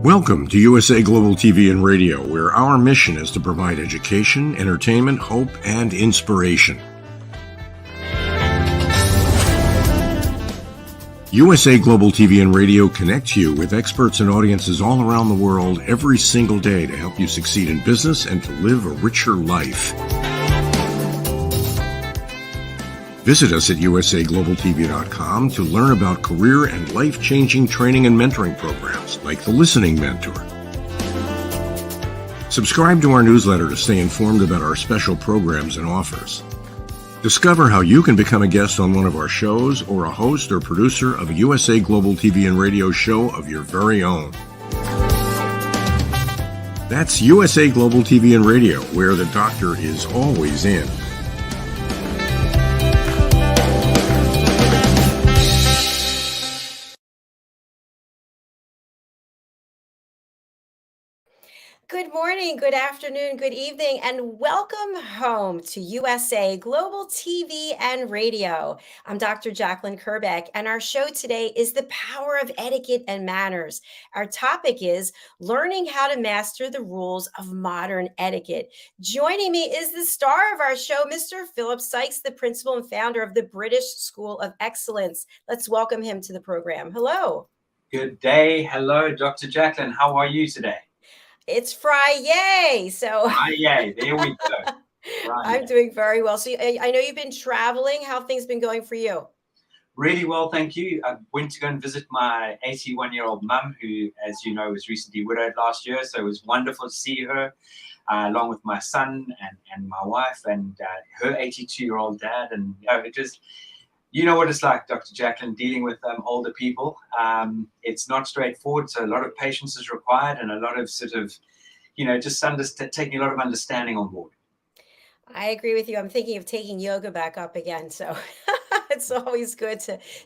Welcome to USA Global TV and Radio, where our mission is to provide education, entertainment, hope, and inspiration. USA Global TV and Radio connects you with experts and audiences all around the world every single day to help you succeed in business and to live a richer life. Visit us at usaglobaltv.com to learn about career and life-changing training and mentoring programs like the Listening Mentor. Subscribe to our newsletter to stay informed about our special programs and offers. Discover how you can become a guest on one of our shows or a host or producer of a USA Global TV and Radio show of your very own. That's USA Global TV and Radio, where the doctor is always in. Good morning, good afternoon, good evening, and welcome home to USA Global TV and Radio. I'm Dr. JACALYN KERBECK, and our show today is the power of etiquette and manners. Our topic is learning how to master the rules of modern etiquette. Joining me is the star of our show, Mr. Philip SYKES, the principal and founder of the British School of Excellence. Let's welcome him to the program. Hello. Good day. Hello, Dr. JACALYN. How are you today? It's Friday, so Friday, there we go. I'm doing very well. So I know you've been traveling. How have things been going for you? Really well, thank you. I went to go and visit my 81-year-old mum, who, as you know, was recently widowed last year. So it was wonderful to see her, along with my son and my wife and her 82-year-old dad. And it just, you know what it's like, Dr. JACALYN, dealing with older people. It's not straightforward, so a lot of patience is required and a lot of sort of, just taking a lot of understanding on board. I agree with you. I'm thinking of taking yoga back up again. So it's always good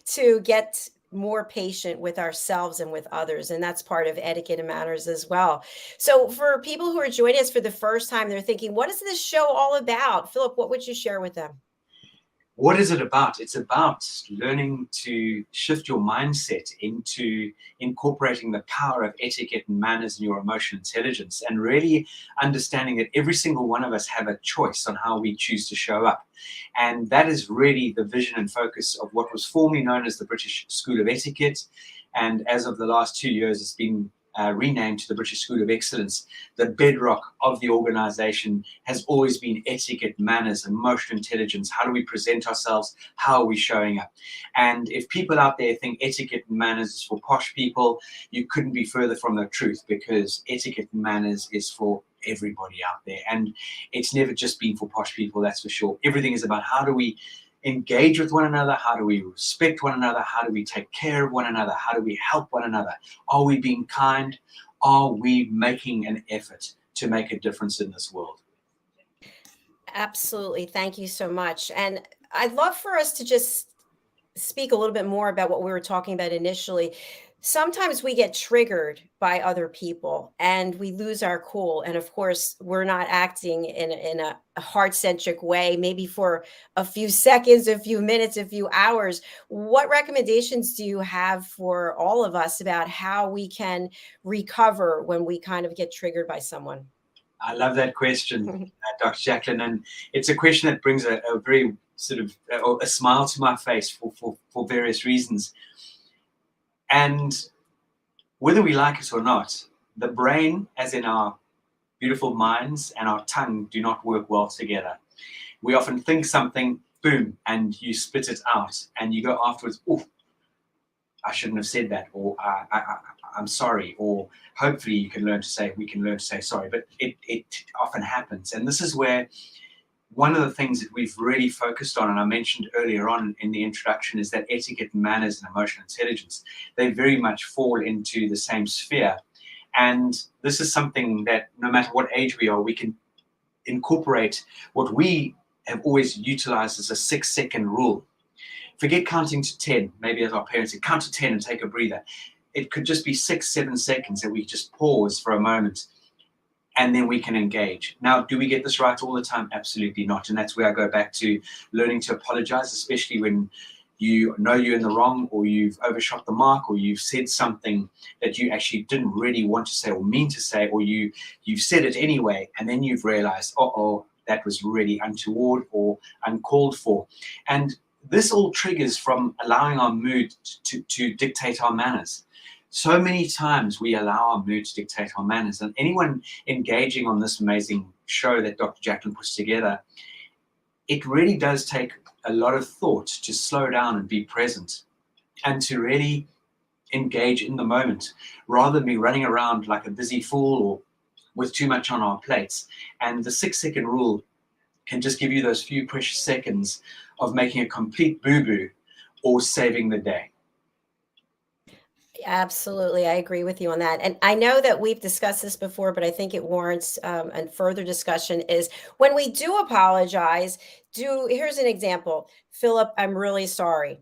to get more patient with ourselves and with others. And that's part of etiquette and manners as well. So for people who are joining us for the first time, they're thinking, what is this show all about? Philip, what would you share with them? What is it about? It's about learning to shift your mindset into incorporating the power of etiquette and manners in your emotional intelligence, and really understanding that every single one of us have a choice on how we choose to show up. And that is really the vision and focus of what was formerly known as the British School of Etiquette. And as of the last 2 years, it's been renamed to the British School of Excellence. The bedrock of the organization has always been etiquette, manners, emotional intelligence. How do we present ourselves? How are we showing up? And if people out there think etiquette and manners is for posh people, you couldn't be further from the truth, because etiquette and manners is for everybody out there. And it's never just been for posh people, that's for sure. Everything is about how do we engage with one another, how do we respect one another, how do we take care of one another, how do we help one another, are we being kind, are we making an effort to make a difference in this world? Absolutely. Thank you so much. And I'd love for us to just speak a little bit more about what we were talking about initially. Sometimes we get triggered by other people and we lose our cool. And of course, we're not acting in a heart-centric way, maybe for a few seconds, a few minutes, a few hours. What recommendations do you have for all of us about how we can recover when we kind of get triggered by someone? I love that question, Dr. JACALYN. And it's a question that brings a very sort of a smile to my face for various reasons. And whether we like it or not, the brain, as in our beautiful minds, and our tongue do not work well together. We often think something, boom, and you spit it out, and you go afterwards, oh, I shouldn't have said that, or I'm sorry, or hopefully we can learn to say sorry, but it often happens. And this is where one of the things that we've really focused on, and I mentioned earlier on in the introduction, is that etiquette, manners, and emotional intelligence, they very much fall into the same sphere. And this is something that no matter what age we are, we can incorporate what we have always utilized as a 6-second rule. Forget counting to 10, maybe as our parents said, count to 10 and take a breather. It could just be 6-7 seconds that we just pause for a moment, and then we can engage. Now, do we get this right all the time? Absolutely not. And that's where I go back to learning to apologize, especially when you know you're in the wrong, or you've overshot the mark, or you've said something that you actually didn't really want to say or mean to say, or you've said it anyway, and then you've realized, oh, that was really untoward or uncalled for. And this all triggers from allowing our mood to dictate our manners. So many times we allow our mood to dictate our manners, and anyone engaging on this amazing show that Dr. JACALYN puts together, it really does take a lot of thought to slow down and be present and to really engage in the moment, rather than be running around like a busy fool or with too much on our plates. And the 6-second rule can just give you those few precious seconds of making a complete boo-boo or saving the day. Absolutely. I agree with you on that. And I know that we've discussed this before, but I think it warrants a further discussion is when we do apologize, here's an example. Philip, I'm really sorry.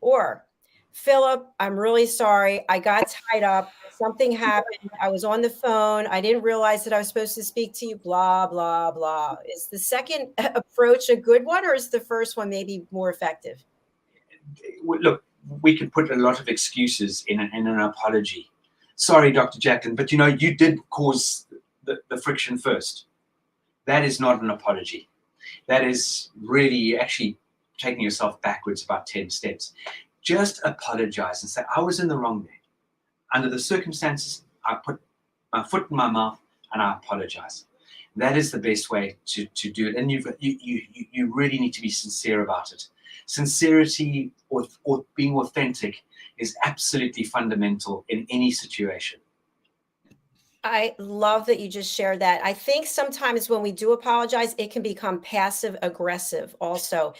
Or Philip, I'm really sorry. I got tied up. Something happened. I was on the phone. I didn't realize that I was supposed to speak to you, blah, blah, blah. Is the second approach a good one, or is the first one maybe more effective? Look, we can put a lot of excuses in an apology. Sorry, Dr. JACALYN, but you did cause the friction first. That is not an apology. That is really actually taking yourself backwards about 10 steps. Just apologize and say, I was in the wrong there. Under the circumstances, I put my foot in my mouth and I apologize. That is the best way to do it. And you really need to be sincere about it. Sincerity or being authentic is absolutely fundamental in any situation. I love that you just shared that. I think sometimes when we do apologize, it can become passive aggressive also.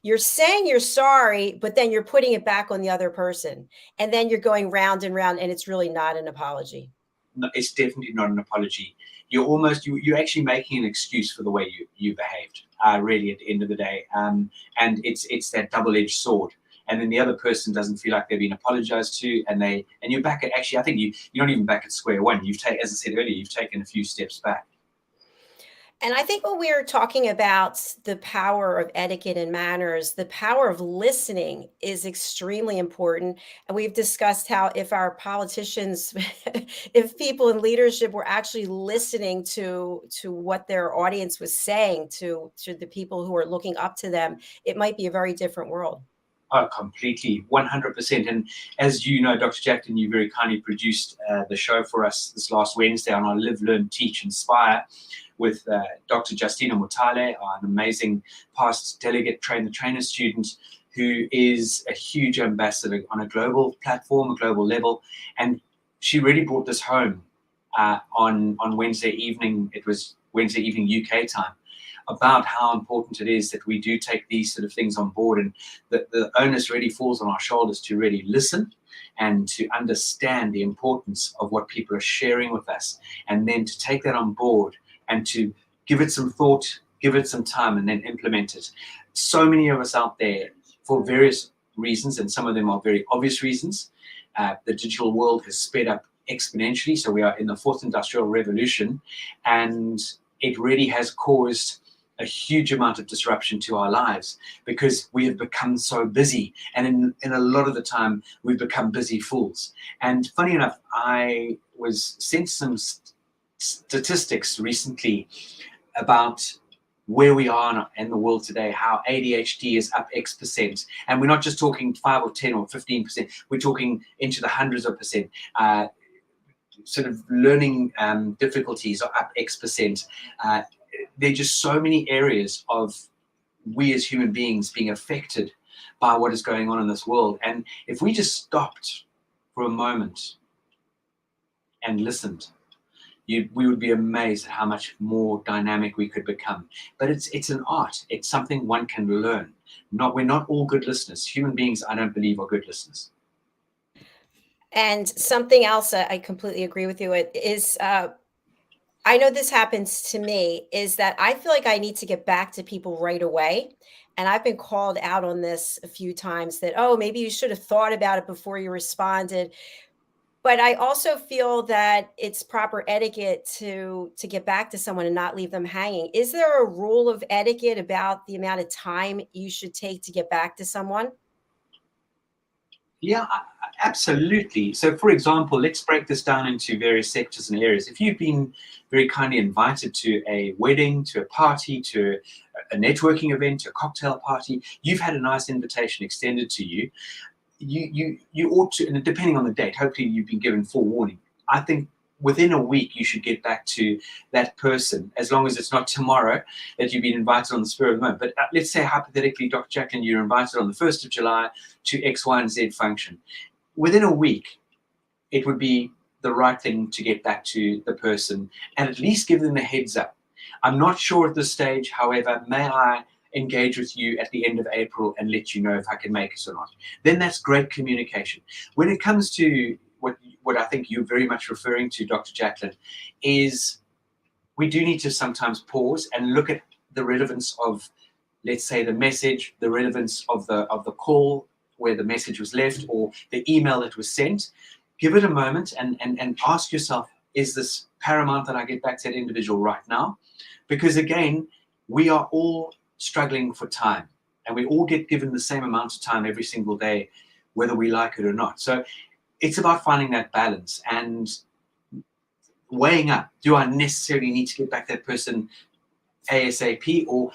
You're saying you're sorry, but then you're putting it back on the other person. And then you're going round and round, and it's really not an apology. No, it's definitely not an apology. You're actually making an excuse for the way you behaved, really, at the end of the day. And it's that double-edged sword. And then the other person doesn't feel like they've been apologized to, and you're back at, actually, I think you're not even back at square one. As I said earlier, you've taken a few steps back. And I think when we're talking about the power of etiquette and manners, the power of listening is extremely important. And we've discussed how if our politicians, if people in leadership were actually listening to what their audience was saying to the people who are looking up to them, it might be a very different world. Oh, completely, 100%. And as you know, Dr. JACALYN, you very kindly produced the show for us this last Wednesday on our Live, Learn, Teach, Inspire with Dr. Justina Mutale, an amazing past delegate trainer student who is a huge ambassador on a global platform, a global level. And she really brought this home on Wednesday evening. It was Wednesday evening UK time, about how important it is that we do take these sort of things on board, and the onus really falls on our shoulders to really listen and to understand the importance of what people are sharing with us, and then to take that on board and to give it some thought, give it some time, and then implement it. So many of us out there, for various reasons, and some of them are very obvious reasons, the digital world has sped up exponentially. So we are in the fourth industrial revolution, and it really has caused a huge amount of disruption to our lives because we have become so busy, and in a lot of the time we've become busy fools. And funny enough, I was sent some statistics recently about where we are in the world today, how ADHD is up X%. And we're not just talking 5 or 10 or 15%, we're talking into the hundreds of percent. Sort of learning difficulties are up X%. There are just so many areas of we as human beings being affected by what is going on in this world. And if we just stopped for a moment and listened, we would be amazed at how much more dynamic we could become. But it's an art. It's something one can learn. We're not all good listeners. Human beings, I don't believe, are good listeners. And something else I completely agree with you. It is I know this happens to me, is that I feel like I need to get back to people right away. And I've been called out on this a few times that, oh, maybe you should have thought about it before you responded. But I also feel that it's proper etiquette to get back to someone and not leave them hanging. Is there a rule of etiquette about the amount of time you should take to get back to someone? Yeah, absolutely. So, for example, let's break this down into various sectors and areas. If you've been very kindly invited to a wedding, to a party, to a networking event, to a cocktail party, you've had a nice invitation extended to you. You ought to, and depending on the date, hopefully you've been given forewarning. I think within a week you should get back to that person, as long as it's not tomorrow that you've been invited on the spur of the moment. But let's say hypothetically, Dr. Jacalyn, you're invited on the 1st of July to X, Y, and Z function. Within a week, it would be the right thing to get back to the person and at least give them a heads up. I'm not sure at this stage, however, may I engage with you at the end of April and let you know if I can make it or not? Then that's great communication. When it comes to what I think you're very much referring to, Dr. Jacalyn, is we do need to sometimes pause and look at the relevance of, let's say, the message, the relevance of the call where the message was left, or the email that was sent. Give it a moment and ask yourself, is this paramount that I get back to that individual right now? Because again, we are all struggling for time, and we all get given the same amount of time every single day, whether we like it or not. So it's about finding that balance and weighing up, do I necessarily need to get back that person ASAP, or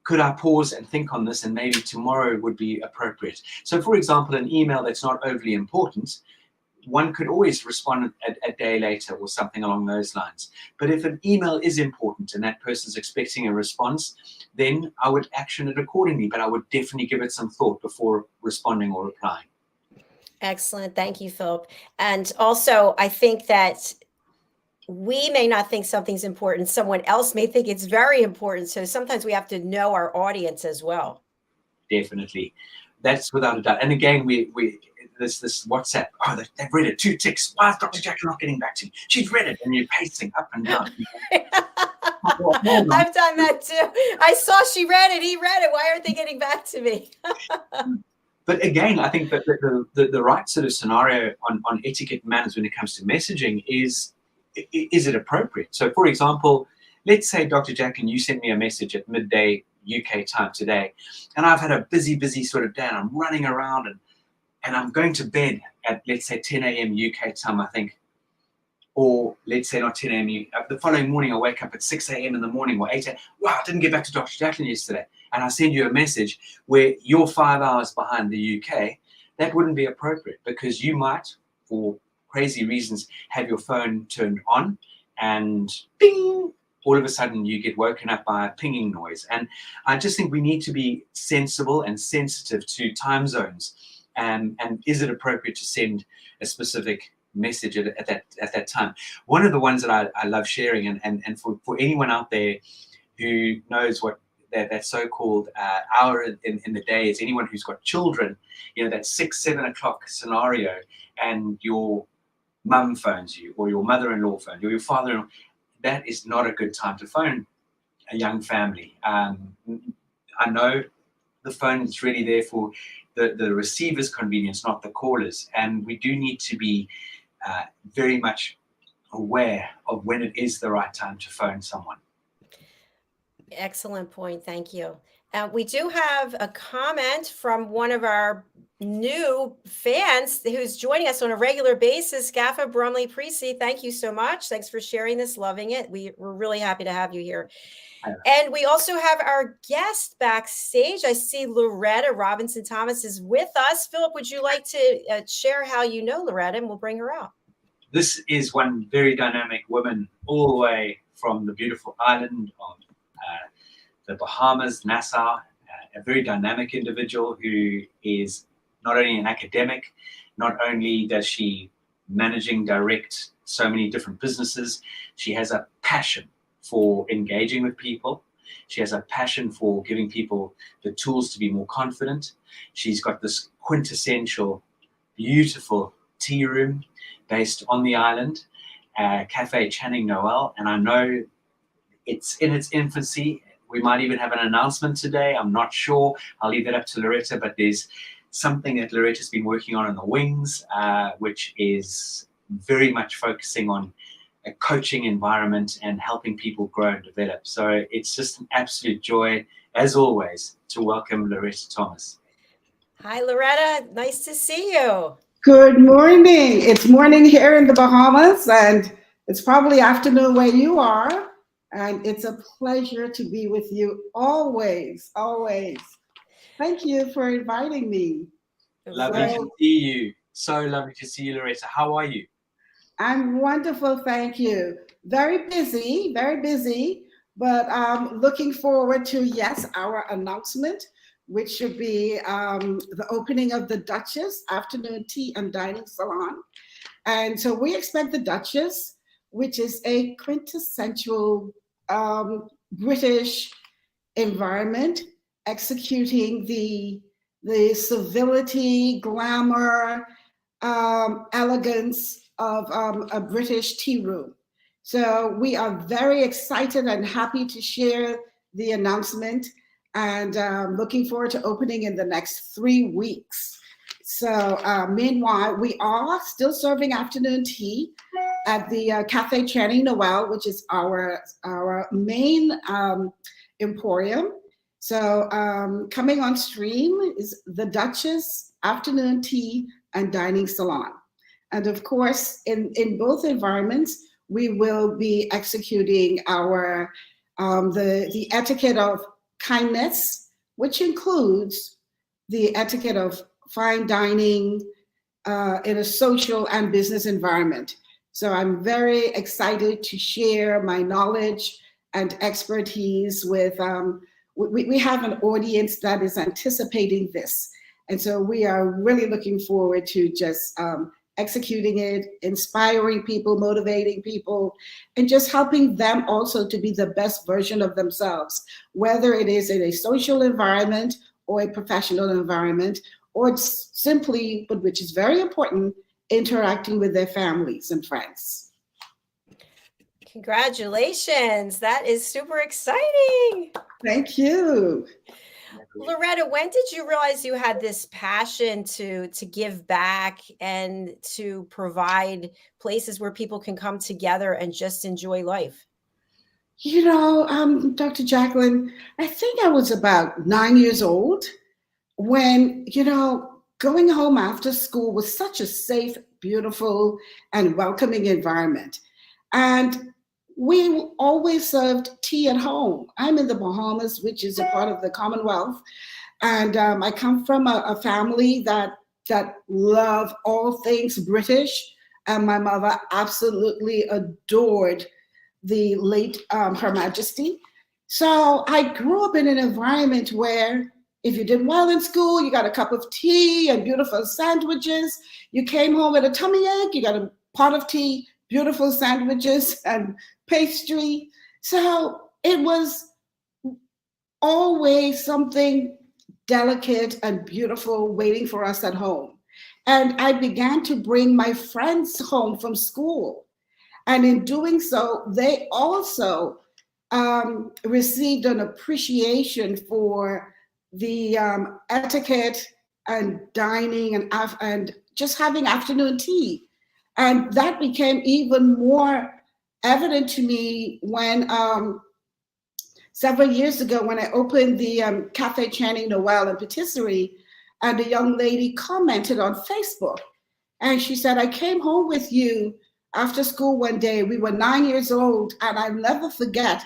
could I pause and think on this and maybe tomorrow would be appropriate? So for example, an email that's not overly important, one could always respond a day later or something along those lines. But if an email is important and that person's expecting a response, then I would action it accordingly, but I would definitely give it some thought before responding or replying. Excellent. Thank you, Philip. And also, I think that we may not think something's important. Someone else may think it's very important. So sometimes we have to know our audience as well. Definitely. That's without a doubt. And again, we this WhatsApp, oh, they've read it, 2 ticks. Why is Dr. Jacalyn not getting back to me? She's read it, and you're pacing up and down. I've done that too. I saw she read it, he read it. Why aren't they getting back to me? But again, I think that the right sort of scenario on etiquette manners when it comes to messaging is it appropriate? So for example, let's say, Dr. Jacalyn, you sent me a message at midday UK time today, and I've had a busy sort of day, and I'm running around and I'm going to bed at, let's say, 10 a.m. UK time, I think, or let's say not 10 a.m. The following morning I wake up at 6 a.m. in the morning or 8 a.m. Wow, I didn't get back to Dr. Jacalyn yesterday. And I send you a message where you're 5 hours behind the UK. That wouldn't be appropriate, because you might, for crazy reasons, have your phone turned on and ping, all of a sudden you get woken up by a pinging noise. And I just think we need to be sensible and sensitive to time zones. And is it appropriate to send a specific message at that time? One of the ones that I love sharing, and for anyone out there who knows what that so-called hour in the day is, anyone who's got children, you know, that 6-7 o'clock scenario, and your mum phones you, or your mother-in-law phones you, or your father-in-law, that is not a good time to phone a young family. I know the phone is really there for the receiver's convenience, not the caller's, and we do need to be very much aware of when it is the right time to phone someone. Excellent point. Thank you. We do have a comment from one of our new fans who's joining us on a regular basis, Gaffa Brumley Precy. Thank you so much. Thanks for sharing this. Loving it. We're really happy to have you here. And we also have our guest backstage. I see Loretta Robinson Thomas is with us. Philip, would you like to share how you know Loretta, and we'll bring her out? This is one very dynamic woman, all the way from the beautiful island of the Bahamas, Nassau, a very dynamic individual who is not only an academic, not only does she direct so many different businesses, she has a passion for engaging with people. She has a passion for giving people the tools to be more confident. She's got this quintessential, beautiful tea room based on the island, Cafe Channing Noel, and I know it's in its infancy. We might even have an announcement today. I'm not sure. I'll leave that up to Loretta, but there's something that Loretta's been working on in the wings, which is very much focusing on a coaching environment and helping people grow and develop. So it's just an absolute joy, as always, to welcome Loretta Thomas. Hi, Loretta. Nice to see you. Good morning. It's morning here in the Bahamas, and it's probably afternoon where you are. And it's a pleasure to be with you always, always. Thank you for inviting me. Lovely to So see you. So lovely to see you, Loretta. How are you? I'm wonderful, thank you. Very busy, but looking forward to, yes, our announcement, which should be the opening of the Duchess Afternoon Tea and Dining Salon. And so we expect the Duchess, which is a quintessential British environment, executing the civility, glamour, elegance of a British tea room. So we are very excited and happy to share the announcement, and looking forward to opening in the next 3 weeks. So meanwhile, we are still serving afternoon tea at the Cafe Channing Noel, which is our main emporium. So coming on stream is the Duchess Afternoon Tea and Dining Salon. And of course, in both environments, we will be executing our the etiquette of kindness, which includes the etiquette of fine dining in a social and business environment. So I'm very excited to share my knowledge and expertise with, we have an audience that is anticipating this. And so we are really looking forward to just executing it, inspiring people, motivating people, and just helping them also to be the best version of themselves, whether it is in a social environment or a professional environment, or simply, but which is very important, interacting with their families and friends. Congratulations. That is super exciting. Thank you. Loretta, when did you realize you had this passion to give back and to provide places where people can come together and just enjoy life? You know, Dr. JACALYN, I think I was about 9 years old when, you know, going home after school was such a safe, beautiful, and welcoming environment. And we always served tea at home. I'm in the Bahamas, which is a part of the Commonwealth. And I come from a family that love all things British. And my mother absolutely adored the late Her Majesty. So I grew up in an environment where if you did well in school, you got a cup of tea and beautiful sandwiches. You came home with a tummy ache, you got a pot of tea, beautiful sandwiches and pastry. So it was always something delicate and beautiful waiting for us at home. And I began to bring my friends home from school. And in doing so, they also received an appreciation for the etiquette and dining and just having afternoon tea. And that became even more evident to me when several years ago when I opened the Cafe Channing Noel and Patisserie, and a young lady commented on Facebook. And she said, I came home with you after school one day. We were 9 years old, and I'll never forget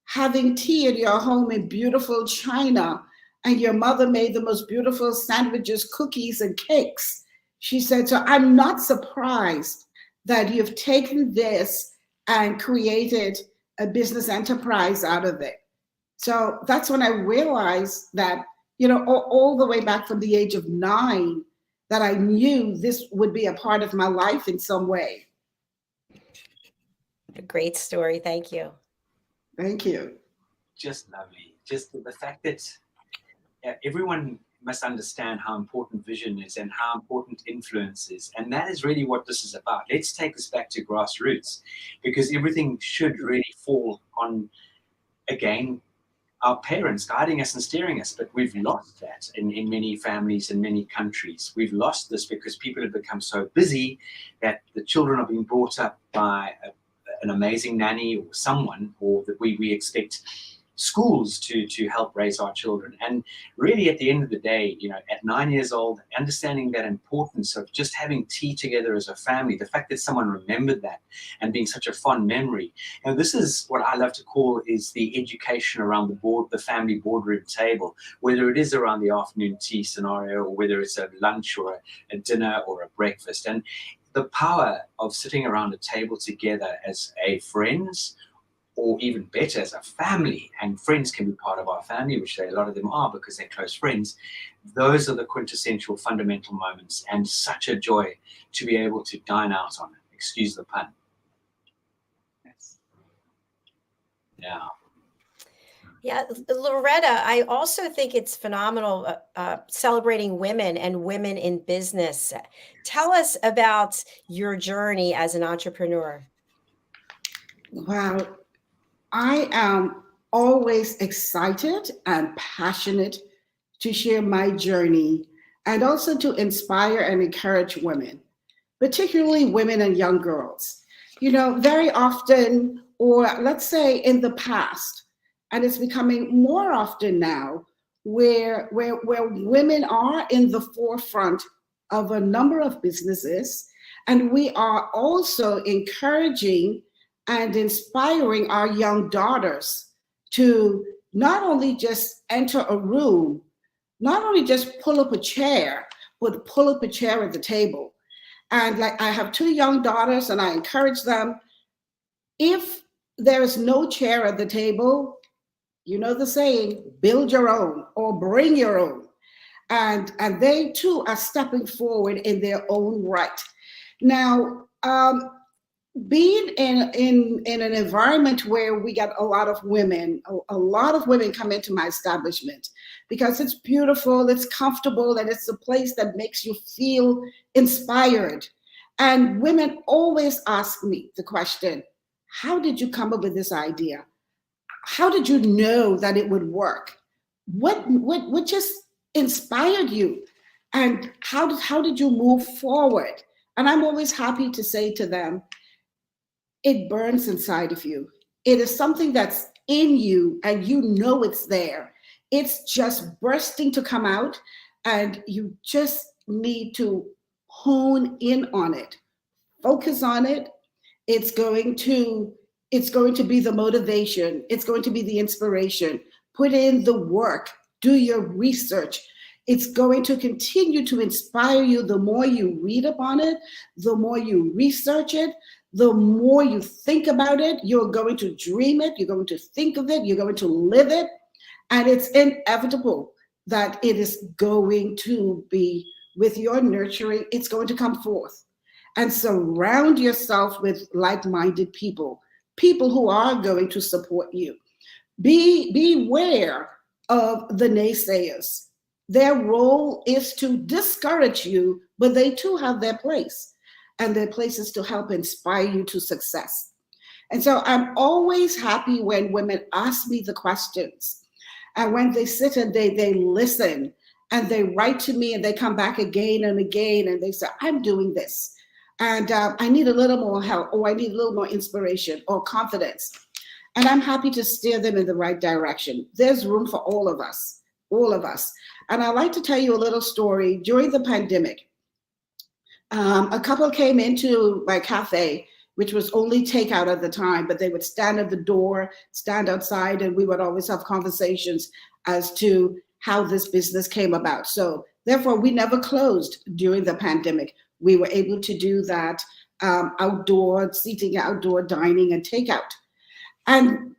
having tea at your home in beautiful china, and your mother made the most beautiful sandwiches, cookies, and cakes. She said, so I'm not surprised that you've taken this and created a business enterprise out of it. So that's when I realized that, you know, all the way back from the age of 9, that I knew this would be a part of my life in some way. A great story. Thank you. Thank you. Just lovely. Just the fact that everyone must understand how important vision is and how important influence is. And that is really what this is about. Let's take this back to grassroots, because everything should really fall on, again, our parents guiding us and steering us. But we've lost that in many families in many countries. We've lost this because people have become so busy that the children are being brought up by an amazing nanny or someone, or that we expect schools to help raise our children. And really, at the end of the day, at 9 years old, understanding that importance of just having tea together as a family, the fact that someone remembered that and being such a fond memory. This is what I love to call is the education around the family boardroom table, whether it is around the afternoon tea scenario, or whether it's a lunch or a dinner or a breakfast. And the power of sitting around a table together as friends, or even better, as a family, and friends can be part of our family, which a lot of them are because they're close friends. Those are the quintessential fundamental moments, and such a joy to be able to dine out on it. Excuse the pun. Yes. Yeah. Yeah, Loretta, I also think it's phenomenal celebrating women and women in business. Tell us about your journey as an entrepreneur. Wow. I am always excited and passionate to share my journey and also to inspire and encourage women, particularly women and young girls. Very often, or let's say in the past, and it's becoming more often now, where women are in the forefront of a number of businesses, and we are also encouraging and inspiring our young daughters to not only just enter a room, not only just pull up a chair, but pull up a chair at the table. And like, I have 2 young daughters, and I encourage them, if there is no chair at the table, you know the saying, build your own or bring your own. And they too are stepping forward in their own right. Now, being in an environment where we get a lot of women come into my establishment because it's beautiful, it's comfortable, and it's a place that makes you feel inspired. And women always ask me the question, how did you come up with this idea? How did you know that it would work? What just inspired you? And how did you move forward? And I'm always happy to say to them, it burns inside of you. It is something that's in you and you know it's there. It's just bursting to come out, and you just need to hone in on it, focus on it. It's going to be the motivation. It's going to be the inspiration. Put in the work, do your research. It's going to continue to inspire you. The more you read upon it, the more you research it, the more you think about it, you're going to dream it, you're going to think of it, you're going to live it. And it's inevitable that it is going to be, with your nurturing, it's going to come forth. And surround yourself with like-minded people who are going to support you. Beware of the naysayers. Their role is to discourage you, but they too have their place. And their place is to help inspire you to success. And so I'm always happy when women ask me the questions, and when they sit and they listen, and they write to me, and they come back again and again, and they say, I'm doing this, and I need a little more help, or I need a little more inspiration or confidence. And I'm happy to steer them in the right direction. There's room for all of us. And I'd like to tell you a little story. During the pandemic, a couple came into my cafe, which was only takeout at the time, but they would stand at the door, stand outside, and we would always have conversations as to how this business came about. So therefore, we never closed during the pandemic. We were able to do that outdoor seating, outdoor dining, and takeout. And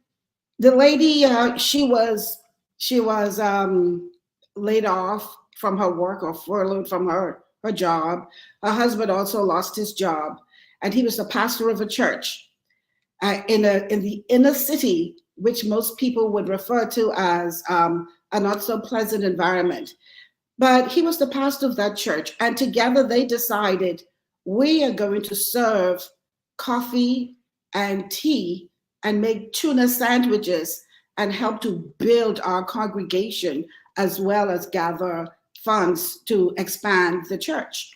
the lady, she was laid off from her work, or furloughed from her job. Her husband also lost his job, and he was the pastor of a church in the inner city, which most people would refer to as a not so pleasant environment. But he was the pastor of that church, and together they decided, we are going to serve coffee and tea and make tuna sandwiches and help to build our congregation, as well as gather funds to expand the church.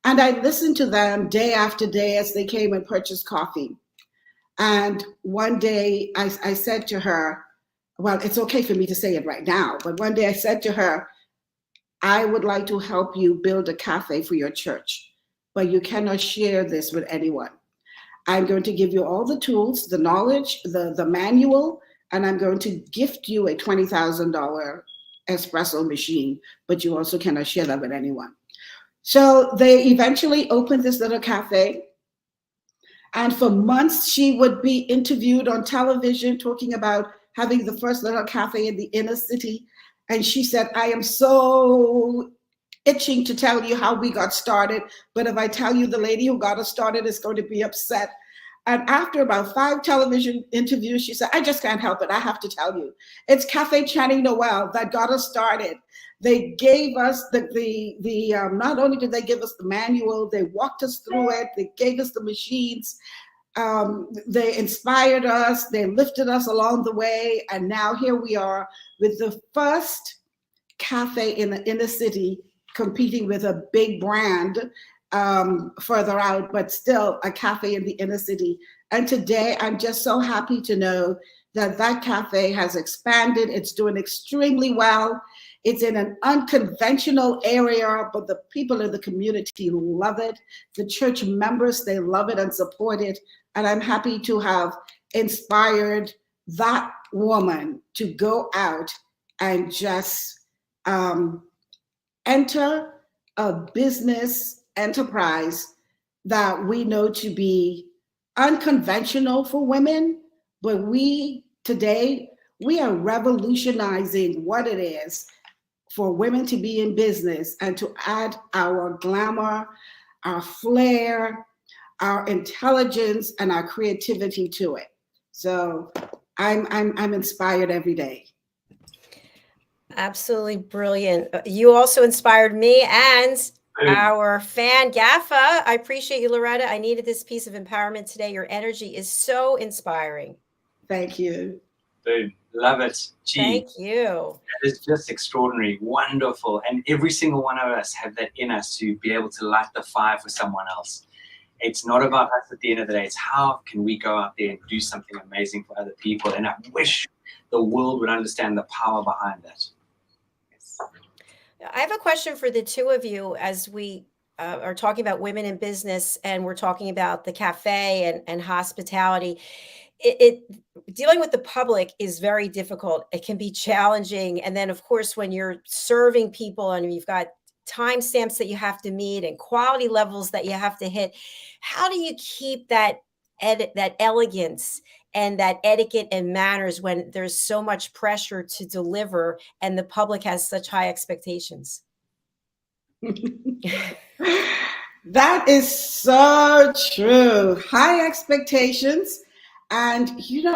And I listened to them day after day as they came and purchased coffee. And one day I said to her, well, it's okay for me to say it right now, but one day I said to her, I would like to help you build a cafe for your church, but you cannot share this with anyone. I'm going to give you all the tools, the knowledge, the manual, and I'm going to gift you a $20,000 espresso machine, but you also cannot share that with anyone. So they eventually opened this little cafe. And for months, she would be interviewed on television talking about having the first little cafe in the inner city. And she said, I am so itching to tell you how we got started, but if I tell you the lady who got us started is going to be upset. And after about 5 television interviews, she said, I just can't help it. I have to tell you. It's Cafe Channing Noel that got us started. They gave us not only did they give us the manual, they walked us through it, they gave us the machines, they inspired us, they lifted us along the way, and now here we are with the first cafe in the inner city, competing with a big brand further out, but still a cafe in the inner city. And today, I'm just so happy to know that that cafe has expanded. It's doing extremely well. It's in an unconventional area, but the people in the community love it. The church members, they love it and support it. And I'm happy to have inspired that woman to go out and just enter a business enterprise that we know to be unconventional for women, but today, we are revolutionizing what it is for women to be in business and to add our glamour, our flair, our intelligence, and our creativity to it. So I'm inspired every day. Absolutely brilliant. You also inspired me and our fan, Gaffa. I appreciate you, Loretta. I needed this piece of empowerment today. Your energy is so inspiring. Thank you. Boom. Love it. Gee, Thank you. that is just extraordinary. Wonderful. And every single one of us have that in us to be able to light the fire for someone else. It's not about us at the end of the day. It's how can we go out there and do something amazing for other people. And I wish the world would understand the power behind that. I have a question for the two of you as we are talking about women in business and we're talking about the cafe and hospitality. Dealing with the public is very difficult. It can be challenging. And then, of course, when you're serving people and you've got timestamps that you have to meet and quality levels that you have to hit, how do you keep that elegance and that etiquette and manners when there's so much pressure to deliver and the public has such high expectations? That is so true. High expectations. And,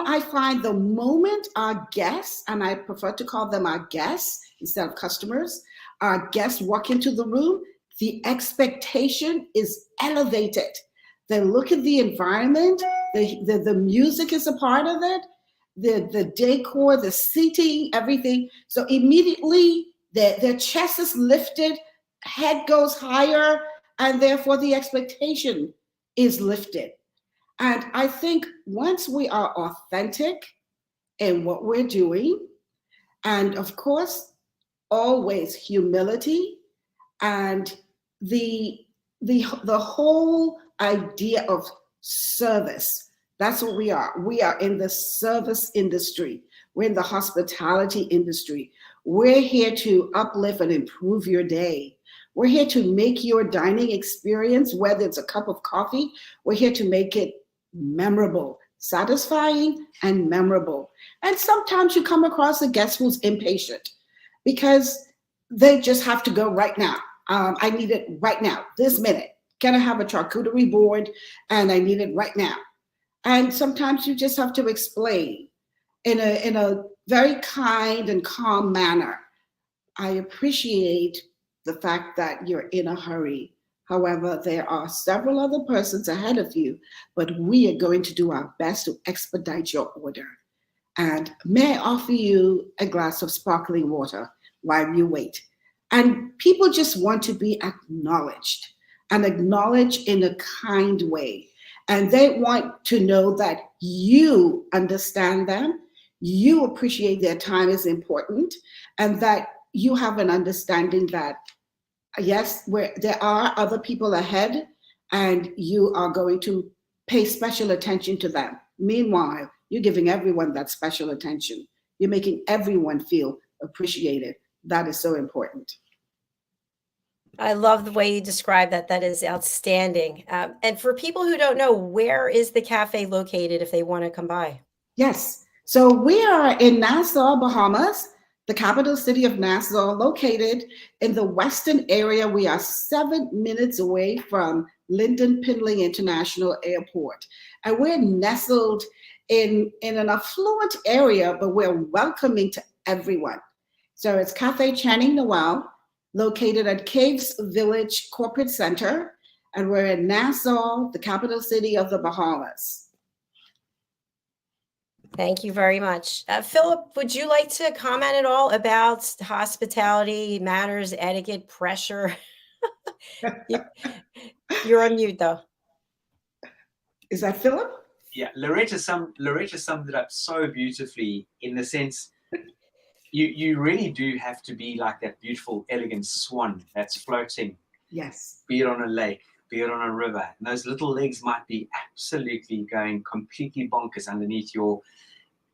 I find the moment our guests, and I prefer to call them our guests instead of customers, our guests walk into the room, the expectation is elevated. They look at the environment, the music is a part of it, the decor, the seating, everything. So immediately their chest is lifted, head goes higher, and therefore the expectation is lifted. And I think once we are authentic in what we're doing, and of course, always humility and the whole idea of service. That's what we are. We are in the service industry. We're in the hospitality industry. We're here to uplift and improve your day. We're here to make your dining experience, whether it's a cup of coffee, we're here to make it memorable, satisfying, and memorable. And sometimes you come across a guest who's impatient because they just have to go right now. I need it right now, this minute. Can I have a charcuterie board? And I need it right now. And sometimes you just have to explain in a very kind and calm manner. I appreciate the fact that you're in a hurry. However, there are several other persons ahead of you, but we are going to do our best to expedite your order. And may I offer you a glass of sparkling water while you wait? And people just want to be acknowledged and acknowledged in a kind way. And they want to know that you understand them, you appreciate their time is important, and that you have an understanding that, yes, there are other people ahead, and you are going to pay special attention to them. Meanwhile, you're giving everyone that special attention. You're making everyone feel appreciated. That is so important. I love the way you describe that. That is outstanding. And for people who don't know, where is the cafe located if they want to come by? Yes. So we are in Nassau, Bahamas, the capital city of Nassau, located in the western area. We are 7 minutes away from Lynden Pindling International Airport. And we're nestled in an affluent area, but we're welcoming to everyone. So it's Cafe Channing Noel, located at Caves Village Corporate Center. And we're in Nassau, the capital city of the Bahamas. Thank you very much. Philip, would you like to comment at all about hospitality matters, etiquette, pressure? You're on mute, though. Is that Philip? Yeah, Loretta summed it up so beautifully, in the sense you really do have to be like that beautiful, elegant swan that's floating. Yes. Be it on a lake, be it on a river. And those little legs might be absolutely going completely bonkers underneath your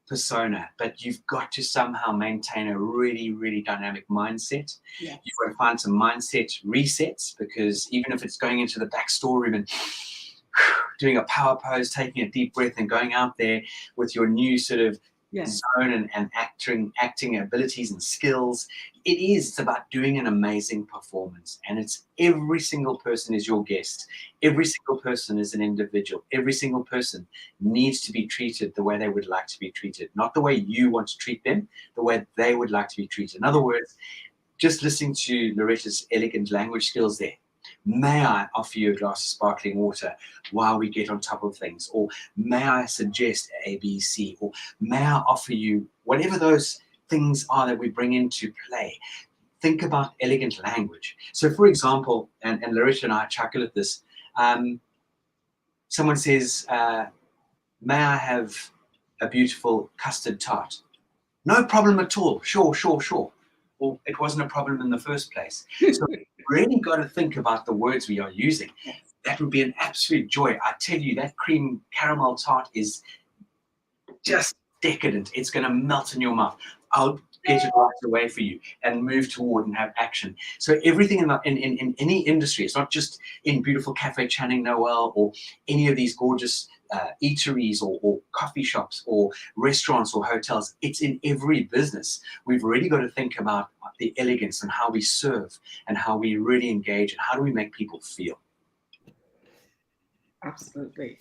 persona, but you've got to somehow maintain a really, really dynamic mindset. Yes. You've got to find some mindset resets, because even if it's going into the back storeroom and doing a power pose, taking a deep breath, and going out there with your new sort of zone and acting abilities and skills, it's about doing an amazing performance. And it's every single person is your guest. Every single person is an individual. Every single person needs to be treated the way they would like to be treated, not the way you want to treat them, the way they would like to be treated. In other words, just listening to Loretta's elegant language skills there. May I offer you a glass of sparkling water while we get on top of things? Or may I suggest A, B, C? Or may I offer you whatever those things are that we bring into play? Think about elegant language. So, for example, and Loretta and I chuckle at this, someone says, may I have a beautiful custard tart? No problem at all. Sure. Well, it wasn't a problem in the first place. So we've really got to think about the words we are using. That would be an absolute joy. I tell you, that cream caramel tart is just decadent. It's going to melt in your mouth. I'll get it right away for you and move toward and have action. So everything in any industry, it's not just in beautiful Cafe Channing Noel or any of these gorgeous eateries or coffee shops or restaurants or hotels. It's in every business. We've really got to think about the elegance and how we serve and how we really engage and how do we make people feel. Absolutely.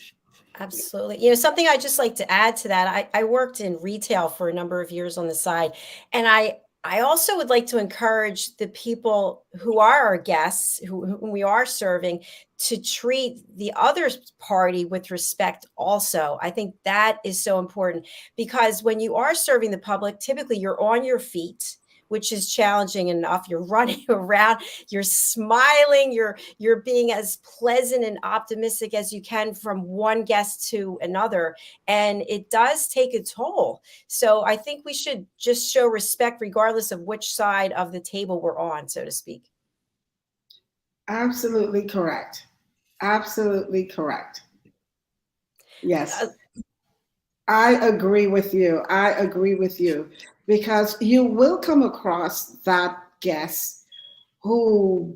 Absolutely. You know, something I'd just like to add to that, I worked in retail for a number of years on the side, and I also would like to encourage the people who are our guests, whom we are serving, to treat the other party with respect also. I think that is so important, because when you are serving the public, typically you're on your feet, which is challenging enough. You're running around, you're smiling, you're being as pleasant and optimistic as you can from one guest to another. And it does take a toll. So I think we should just show respect regardless of which side of the table we're on, so to speak. Absolutely correct. Absolutely correct. Yes. I agree with you. Because you will come across that guest who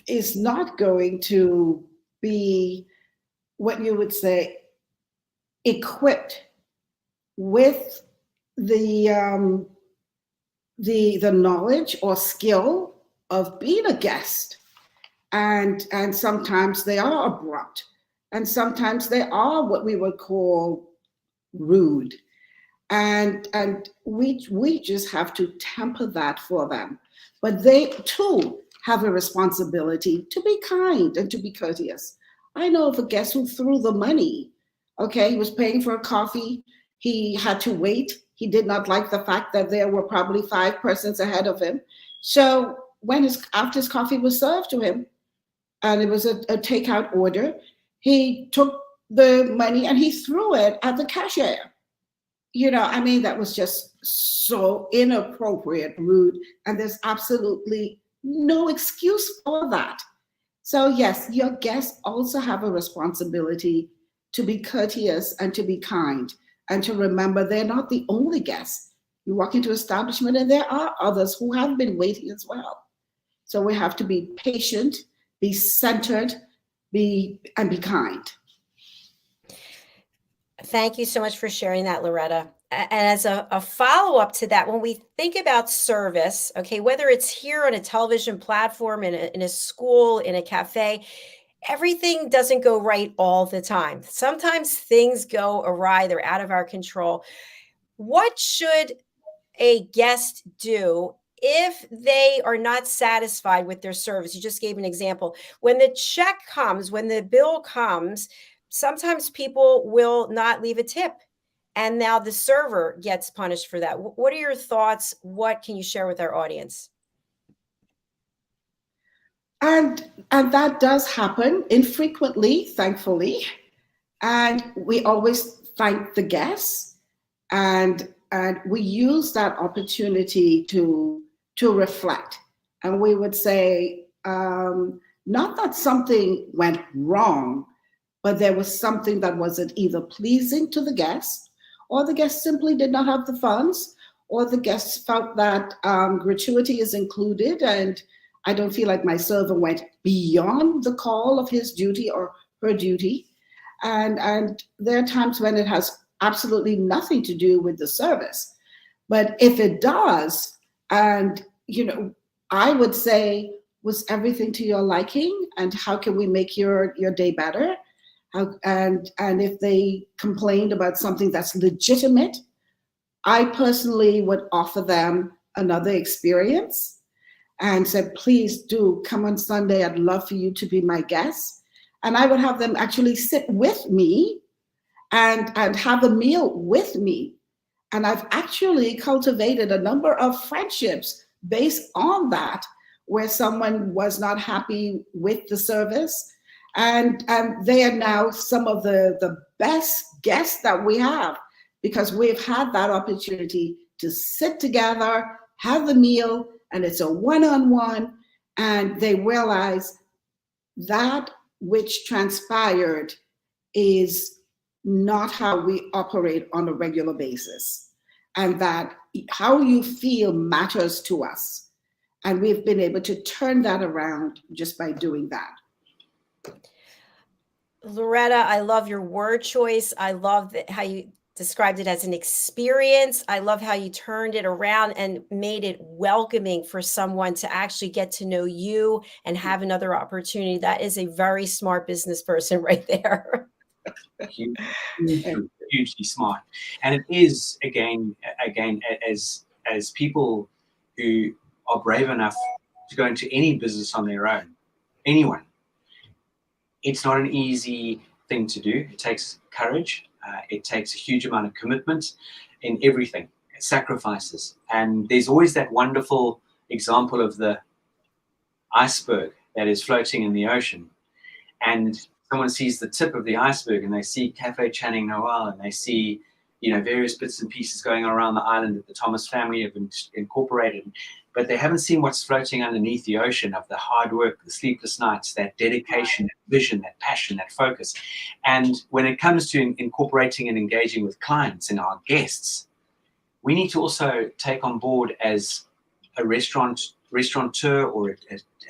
is not going to be, what you would say, equipped with the knowledge or skill of being a guest. And sometimes they are abrupt, and sometimes they are what we would call rude. And we just have to temper that for them. But they too have a responsibility to be kind and to be courteous. I know of a guest who threw the money. Okay, he was paying for a coffee. He had to wait. He did not like the fact that there were probably 5 persons ahead of him. So after his coffee was served to him, and it was a takeout order, he took the money and he threw it at the cashier. I mean, that was just so inappropriate, rude, and there's absolutely no excuse for that. So yes, your guests also have a responsibility to be courteous and to be kind and to remember they're not the only guests. You walk into establishment and there are others who have been waiting as well. So we have to be patient, be centered, be kind. Thank you so much for sharing that, Loretta. And as a follow-up to that, when we think about service, okay, whether it's here on a television platform, in a school, in a cafe, everything doesn't go right all the time. Sometimes things go awry, they're out of our control. What should a guest do if they are not satisfied with their service? You just gave an example. When the check comes, when the bill comes, sometimes people will not leave a tip. And now the server gets punished for that. What are your thoughts? What can you share with our audience? And that does happen infrequently, thankfully. And we always thank the guests, and we use that opportunity to reflect. And we would say, not that something went wrong, but there was something that wasn't either pleasing to the guests, or the guests simply did not have the funds, or the guests felt that gratuity is included, and I don't feel like my server went beyond the call of his duty or her duty. And there are times when it has absolutely nothing to do with the service. But if it does, and I would say, was everything to your liking? And how can we make your day better? And if they complained about something that's legitimate, I personally would offer them another experience and said, please do come on Sunday. I'd love for you to be my guest. And I would have them actually sit with me and have a meal with me. And I've actually cultivated a number of friendships based on that, where someone was not happy with the service. And they are now some of the best guests that we have, because we've had that opportunity to sit together, have the meal, and it's a one-on-one, and they realize that which transpired is not how we operate on a regular basis, and that how you feel matters to us. And we've been able to turn that around just by doing that. Loretta, I love your word choice. I love how you described it as an experience. I love how you turned it around and made it welcoming for someone to actually get to know you and have another opportunity. That is a very smart business person right there. Hugely smart. And it is, again, as people who are brave enough to go into any business on their own, anyone, it's not an easy thing to do. It takes courage. It takes a huge amount of commitment in everything, sacrifices. And there's always that wonderful example of the iceberg that is floating in the ocean. And someone sees the tip of the iceberg, and they see Cafe Channing Noel, and they see, various bits and pieces going around the island that the Thomas family have incorporated. But they haven't seen what's floating underneath the ocean, of the hard work, the sleepless nights, that dedication, that vision, that passion, that focus. And when it comes to incorporating and engaging with clients and our guests, we need to also take on board as a restaurateur or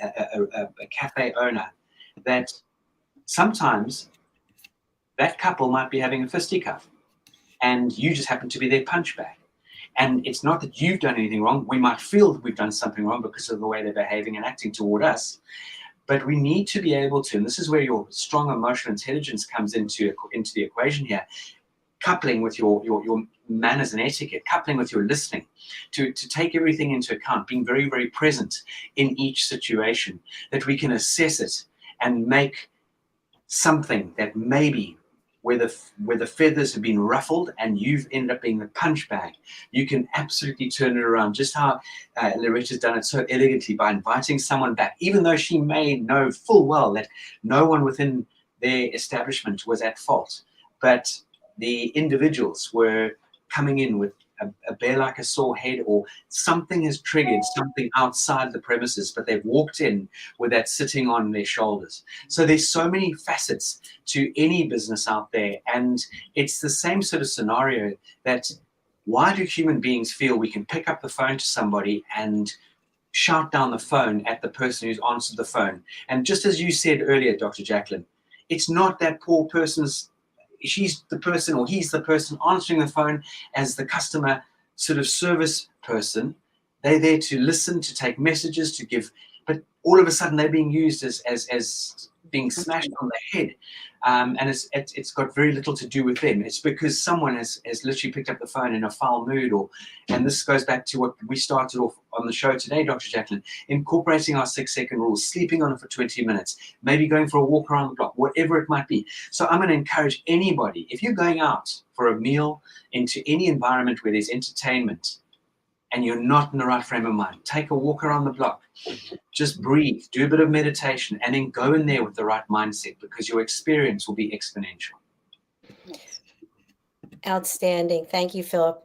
a cafe owner that sometimes that couple might be having a fisticuff and you just happen to be their punch bag. And it's not that you've done anything wrong. We might feel that we've done something wrong because of the way they're behaving and acting toward us. But we need to be able to, and this is where your strong emotional intelligence comes into the equation here, coupling with your manners and etiquette, coupling with your listening, to take everything into account, being very, very present in each situation, that we can assess it and make something that maybe where the feathers have been ruffled and you've ended up being the punch bag, you can absolutely turn it around. Just how Loretta's done it so elegantly by inviting someone back, even though she may know full well that no one within their establishment was at fault, but the individuals were coming in with a bear like a sore head, or something has triggered something outside the premises, but they've walked in with that sitting on their shoulders. So there's so many facets to any business out there, and it's the same sort of scenario that why do human beings feel we can pick up the phone to somebody and shout down the phone at the person who's answered the phone? And just as you said earlier, Dr. JACALYN, it's not that poor person's, she's the person or he's the person answering the phone as the customer sort of service person. They're there to listen, to take messages, to give, but all of a sudden they're being used as being smashed on the head. And it's got very little to do with them. It's because someone has literally picked up the phone in a foul mood, and this goes back to what we started off on the show today, Dr. JACALYN, incorporating our 6-second rules, sleeping on it for 20 minutes, maybe going for a walk around the block, whatever it might be. So I'm going to encourage anybody, if you're going out for a meal into any environment where there's entertainment and you're not in the right frame of mind, take a walk around the block, just breathe, do a bit of meditation, and then go in there with the right mindset, because your experience will be exponential. Outstanding. Thank you, Philip.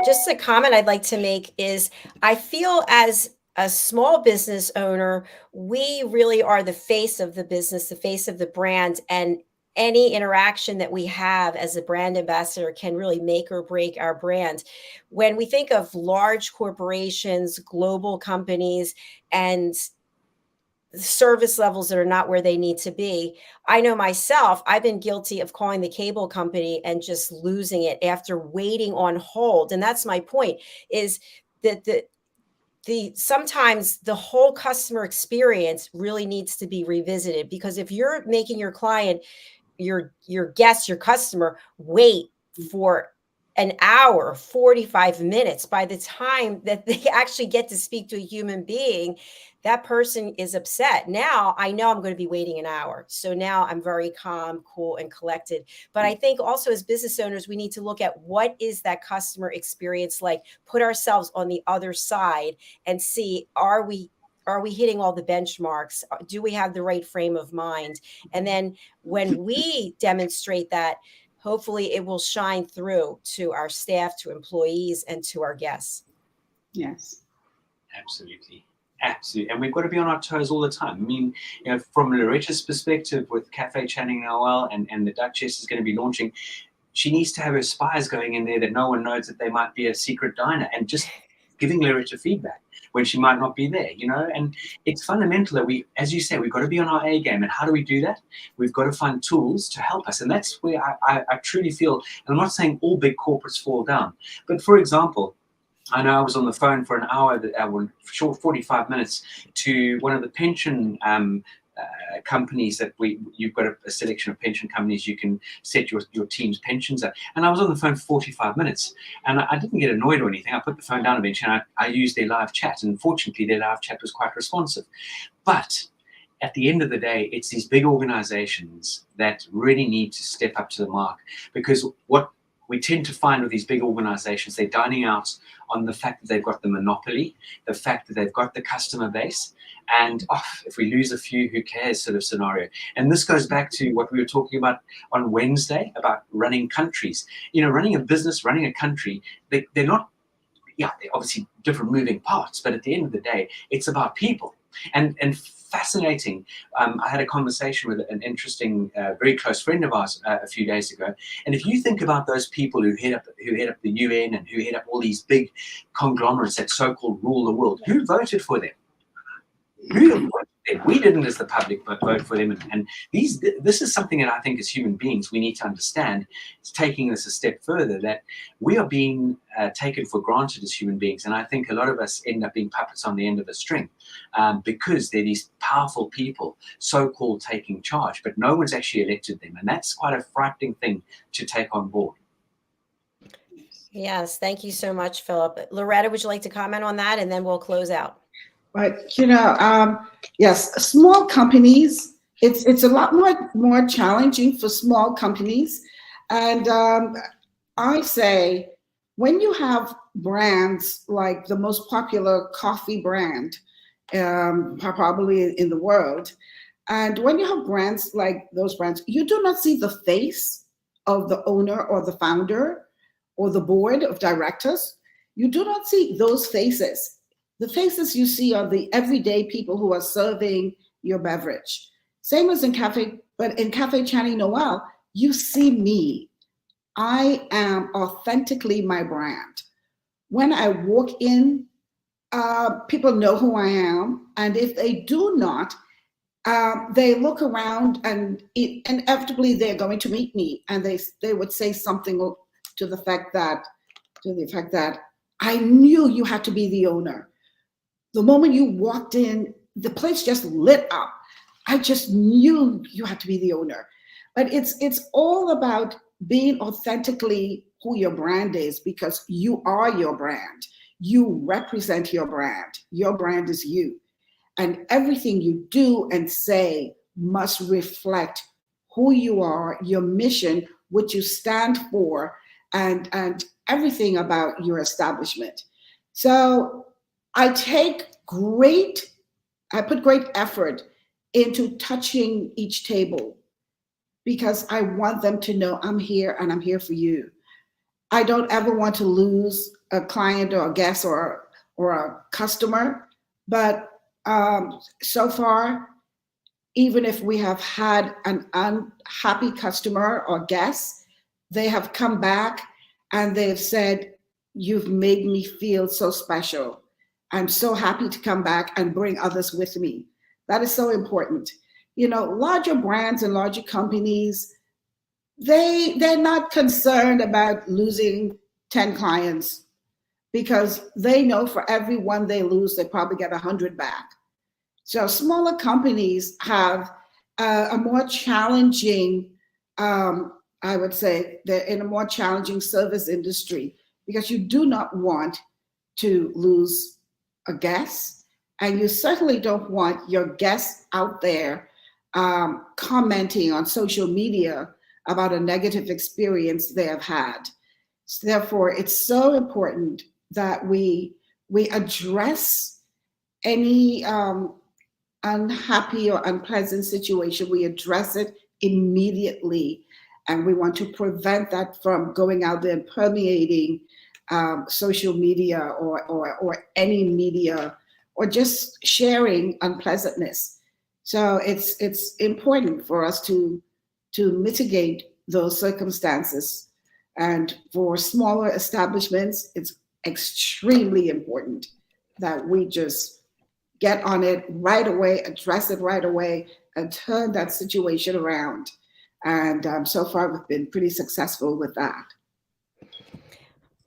Just a comment I'd like to make is I feel as a small business owner, we really are the face of the business, the face of the brand, and any interaction that we have as a brand ambassador can really make or break our brand. When we think of large corporations, global companies, and service levels that are not where they need to be, I know myself, I've been guilty of calling the cable company and just losing it after waiting on hold. And that's my point, is that sometimes the whole customer experience really needs to be revisited, because if you're making your client, your guest, your customer wait for an hour, 45 minutes, by the time that they actually get to speak to a human being, that person is upset. Now I know I'm going to be waiting an hour. So now I'm very calm, cool, and collected. But I think also as business owners, we need to look at what is that customer experience like, put ourselves on the other side and see, are we hitting all the benchmarks? Do we have the right frame of mind? And then when we demonstrate that, hopefully it will shine through to our staff, to employees, and to our guests. Yes. Absolutely. Absolutely. And we've got to be on our toes all the time. I mean, you know, from Loretta's perspective with Cafe Channing Noel and the Duchess is going to be launching, she needs to have her spies going in there that no one knows that they might be a secret diner, and just giving Loretta feedback when she might not be there, you know. And it's fundamental that we, as you say, we've got to be on our A game. And how do we do that? We've got to find tools to help us. And that's where I truly feel, and I'm not saying all big corporates fall down, but for example, I know I was on the phone for an hour, short 45 minutes, to one of the pension companies that you've got a selection of pension companies you can set your team's pensions at. And I was on the phone for 45 minutes, and I didn't get annoyed or anything. I put the phone down eventually, and I used their live chat, and fortunately their live chat was quite responsive. But at the end of the day, it's these big organizations that really need to step up to the mark, because what we tend to find with these big organizations, they're dining out on the fact that they've got the monopoly, the fact that they've got the customer base, and if we lose a few, who cares sort of scenario. And this goes back to what we were talking about on Wednesday about running countries. You know, running a business, running a country, they're not, they're obviously different moving parts, but at the end of the day, it's about people. And fascinating, I had a conversation with an interesting, very close friend of ours a few days ago. And if you think about those people who head up the UN and who head up all these big conglomerates that so-called rule the world, who voted for them? Who voted for them? We didn't, as the public, vote for them. And this is something that I think as human beings we need to understand. It's taking this a step further, that we are being taken for granted as human beings. And I think a lot of us end up being puppets on the end of a string, because they're these powerful people, so-called taking charge, but no one's actually elected them. And that's quite a frightening thing to take on board. Yes, thank you so much, Philip. Loretta, would you like to comment on that? And then we'll close out. But, you know, yes, small companies, it's a lot more challenging for small companies. And I say, when you have brands like the most popular coffee brand, probably in the world, and when you have brands like those brands, you do not see the face of the owner or the founder or the board of directors, you do not see those faces. The faces you see are the everyday people who are serving your beverage. Same as in Cafe, but in Cafe Channing Noel, you see me. I am authentically my brand. When I walk in, people know who I am. And if they do not, they look around and inevitably they're going to meet me. And they would say something to the fact that I knew you had to be the owner. The moment you walked in, the place just lit up. I just knew you had to be the owner. But it's all about being authentically who your brand is, because you are your brand. You represent your brand. Your brand is you. And everything you do and say must reflect who you are, your mission, what you stand for, and everything about your establishment. So I put great effort into touching each table, because I want them to know I'm here and I'm here for you. I don't ever want to lose a client or a guest or a customer, but so far, even if we have had an unhappy customer or guest, they have come back and they've said, "You've made me feel so special. I'm so happy to come back and bring others with me." That is so important. You know, larger brands and larger companies, they're not concerned about losing 10 clients, because they know for every one they lose, they probably get 100 back. So smaller companies have a more challenging, I would say, they're in a more challenging service industry, because you do not want to lose a guest, and you certainly don't want your guests out there commenting on social media about a negative experience they have had. So therefore, it's so important that we address any unhappy or unpleasant situation. We address it immediately, and we want to prevent that from going out there and permeating social media or any media, or just sharing unpleasantness. So it's important for us to mitigate those circumstances. And for smaller establishments, it's extremely important that we just get on it right away, address it right away, and turn that situation around. And so far, we've been pretty successful with that.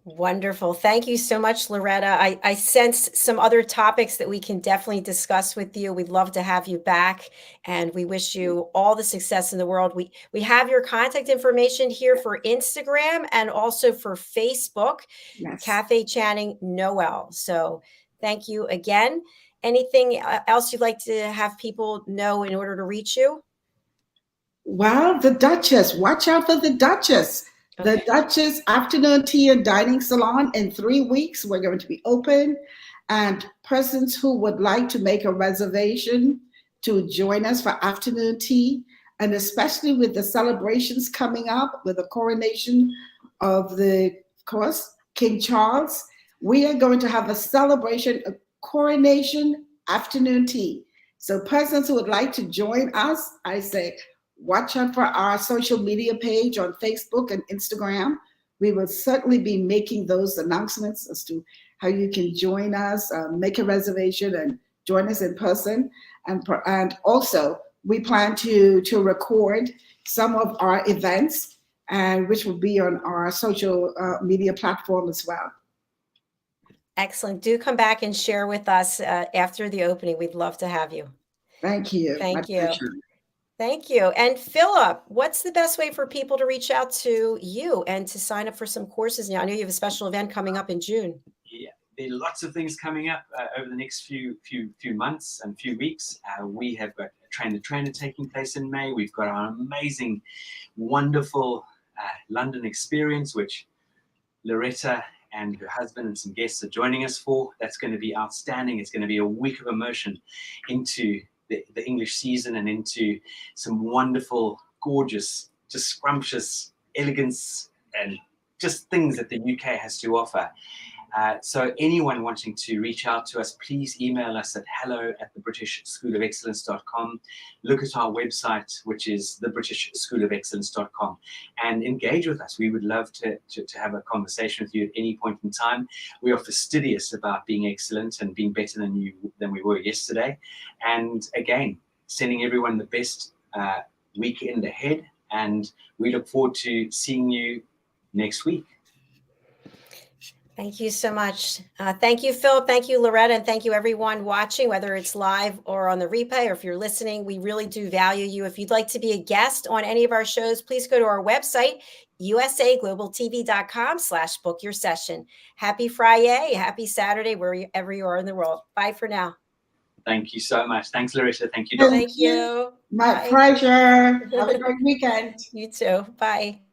Wonderful. Thank you so much, Loretta. I sense some other topics that we can definitely discuss with you. We'd love to have you back, and we wish you all the success in the world. We have your contact information here for Instagram and also for Facebook, Yes. Cafe Channing Noel. So thank you again. Anything else you'd like to have people know in order to reach you? Well, the Duchess. Watch out for the Duchess. Okay. The Duchess Afternoon Tea and Dining Salon. In 3 weeks, we're going to be open. And persons who would like to make a reservation to join us for afternoon tea, and especially with the celebrations coming up with the coronation of of course, King Charles, we are going to have a celebration, a coronation afternoon tea. So persons who would like to join us, I say, watch out for our social media page on Facebook and Instagram. We will certainly be making those announcements as to how you can join us, make a reservation, and join us in person. And also, we plan to record some of our events, and which will be on our social media platform as well. Excellent. Do come back and share with us after the opening. We'd love to have you. Thank you. Thank My you. pleasure. Thank you. And Philip, what's the best way for people to reach out to you and to sign up for some courses now? I know you have a special event coming up in June. Yeah, there are lots of things coming up over the next few months and few weeks. We have got a train-the-trainer taking place in May. We've got our amazing, wonderful London experience, which Loretta and her husband and some guests are joining us for. That's going to be outstanding. It's going to be a week of immersion into the English season and into some wonderful, gorgeous, just scrumptious elegance and just things that the UK has to offer. So anyone wanting to reach out to us, please email us at hello@thebritishschoolofexcellence.com. Look at our website, which is thebritishschoolofexcellence.com, and engage with us. We would love to have a conversation with you at any point in time. We are fastidious about being excellent and being better than we were yesterday. And again, sending everyone the best weekend ahead, and we look forward to seeing you next week. Thank you so much. Thank you, Philip. Thank you, Loretta. And thank you, everyone watching, whether it's live or on the replay, or if you're listening. We really do value you. If you'd like to be a guest on any of our shows, please go to our website, usaglobaltv.com/book your session. Happy Friday, happy Saturday, wherever you are in the world. Bye for now. Thank you so much. Thanks, Larissa. Thank you, Dr. Thank you. My Bye. pleasure. Have a great weekend. You too. Bye.